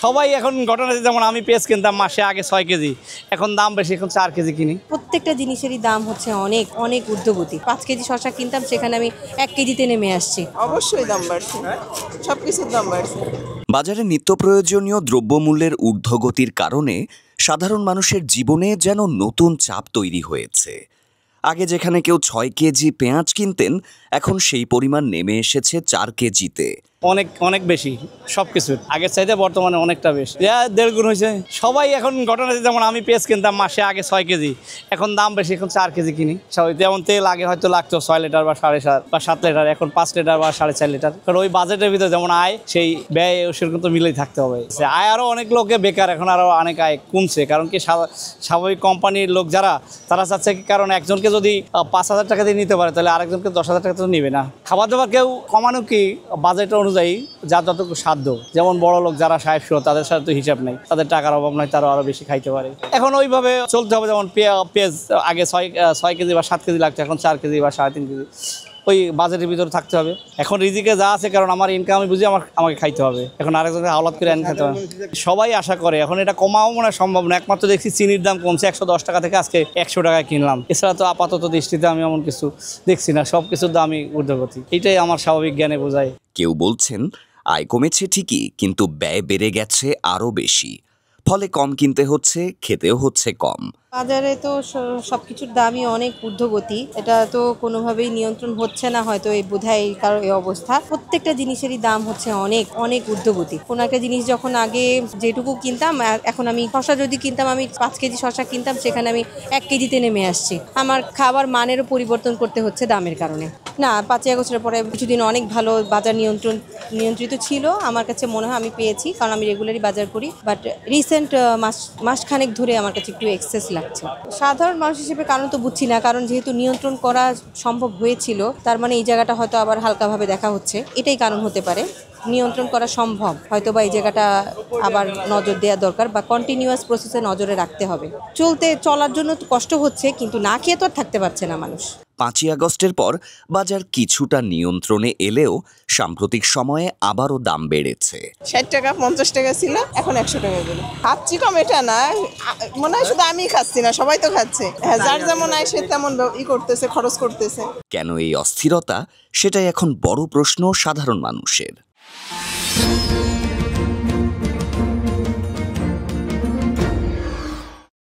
সবাই এখন ঘটনা যেমন আমি পেঁয়াজ কিনতাম মাসে আগে 6 কেজি, এখন দাম বেশি, এখন 4 কেজি কিনি। প্রত্যেকটা জিনিসেরই দাম হচ্ছে অনেক অনেক ঊর্ধ্বগতি। 5 কেজি শসা কিনতাম, সেখানে আমি 1 কেজিতে নেমে আসছি। অবশ্যই দাম বাড়ছে, সবকিছুর দাম বাড়ছে। বাজারে নিত্য প্রয়োজনীয় দ্রব্যমূল্যের ঊর্ধ্বগতির কারণে সাধারণ মানুষের জীবনে যেন নতুন চাপ তৈরি হয়েছে। আগে যেখানে কেউ 6 কেজি পেঁয়াজ কিনতেন, এখন সেই পরিমাণ নেমে এসেছে 4 কেজিতে। অনেক অনেক বেশি সবকিছু আগের চাইতে বর্তমানে অনেকটা বেশি, 1.5 গুণ হয়েছে। সবাই এখন ঘটনা যেমন আমি পেঁয়াজ কিনতাম মাসে আগে 6 কেজি, এখন দাম বেশি, এখন 4 কেজি কিনি। সবাই যেমন তেল আগে হয়তো লাগতো 6 লিটার বা 7.5 বা 7 লিটার, এখন 5 লিটার বা 4.5 লিটার। কারণ ওই বাজেটের ভিতরে যেমন আয় সেই ব্যয় সেরকম তো মিলেই থাকতে হবে। আয় আরও অনেক লোকে বেকার, এখন আরও অনেক আয় কমছে। কারণ কি স্বাভাবিক কোম্পানির লোক যারা তারা চাচ্ছে কি, কারণ একজনকে যদি 5,000 টাকা দিয়ে নিতে পারে, তাহলে আরেকজনকে 10,000 টাকা তো নেবে না। খাবার দাবার কেউ কমানো কি বাজেট অনুযায়ী যার যতটুকু সাধ্য। যেমন বড় লোক যারা সাহেব শো, তাদের সাথে তো হিসাব নেই, তাদের টাকার অভাব নয়, তারা আরও বেশি খাইতে পারে। এখন ওইভাবে চলতে হবে। যেমন পেঁয়াজ আগে 6 কেজি বা 7 কেজি লাগতো, এখন 4 কেজি বা 3.5 কেজি, ওই বাজেটের ভিতরে থাকতে হবে। এখন রিজিকে যা আছে, কারণ আমার ইনকাম আমি বুঝি আমাকে খাইতে হবে। এখন আরেকজনকে হাওলাত করে আনি খেতে হবে। সবাই আশা করে এখন এটা কমাও মনে হয় সম্ভব না। একমাত্র দেখছি চিনির দাম কমছে 110 টাকা থেকে আজকে 100 টাকায় কিনলাম। এছাড়া তো আপাতত দৃষ্টিতে আমি এমন কিছু দেখছি না, সব কিছুর দামই ঊর্ধ্বগতি। এটাই আমার স্বাভাবিক জ্ঞানে বোঝায়। কেউ বলছেন আয় কমেছে ঠিকই, কিন্তু ব্যয় বেড়ে গেছে আরও বেশি। ফলে কম কিনতে হচ্ছে, খেতেও হচ্ছে কম। বাজারে তো সবকিছুর দামই অনেক ঊর্ধ্বগতি। এটা তো কোনোভাবেই নিয়ন্ত্রণ হচ্ছে না, হয়তো এই বোধহয় কারো এই অবস্থা। প্রত্যেকটা জিনিসেরই দাম হচ্ছে অনেক অনেক ঊর্ধ্বগতি। কোনো একটা জিনিস যখন আগে যেটুকু কিনতাম, এখন আমি শসা যদি কিনতাম, আমি 5 কেজি শসা কিনতাম, সেখানে আমি 1 কেজিতে নেমে আসছি। আমার খাবার মানেরও পরিবর্তন করতে হচ্ছে দামের কারণে। না, 5 আগস্টের পরে কিছুদিন অনেক ভালো বাজার নিয়ন্ত্রিত ছিল আমার কাছে মনে হয়। আমি পেয়েছি, কারণ আমি রেগুলারই বাজার করি। বাট রিসেন্ট মাসখানেক ধরে আমার কাছে একটু এক্সেস লাগছে। সাধারণ মানুষ হিসেবে কারণ তো বুঝছি না, কারণ যেহেতু নিয়ন্ত্রণ করা সম্ভব হয়েছিল, তার মানে এই জায়গাটা হয়তো আবার হালকাভাবে দেখা হচ্ছে, এটাই কারণ হতে পারে। নিয়ন্ত্রণ করা সম্ভব, হয়তো বা এই জায়গাটা আবার নজর দেওয়া দরকার, বা কন্টিনিউয়াস প্রসেসে নজরে রাখতে হবে। চলার জন্য তো কষ্ট হচ্ছে, কিন্তু না খেয়ে তো আর থাকতে পারছে না মানুষ। 5ই আগস্টের পর বাজার কিছুটা নিয়ন্ত্রণে এলেও সাম্প্রতিক সময়ে আবারও দাম বেড়েছে। 60 টাকা 50 টাকা ছিল, এখন 100 টাকা দিল। খাচ্ছি কম এটা না, মনে হয় শুধু আমি খাচ্ছি না, সবাই তো খাচ্ছে। হ্যাঁ, যার যেমন আয় সে তেমন করতেছে, খরচ করতেছে। কেন এই অস্থিরতা, সেটাই এখন বড় প্রশ্ন সাধারণ মানুষের।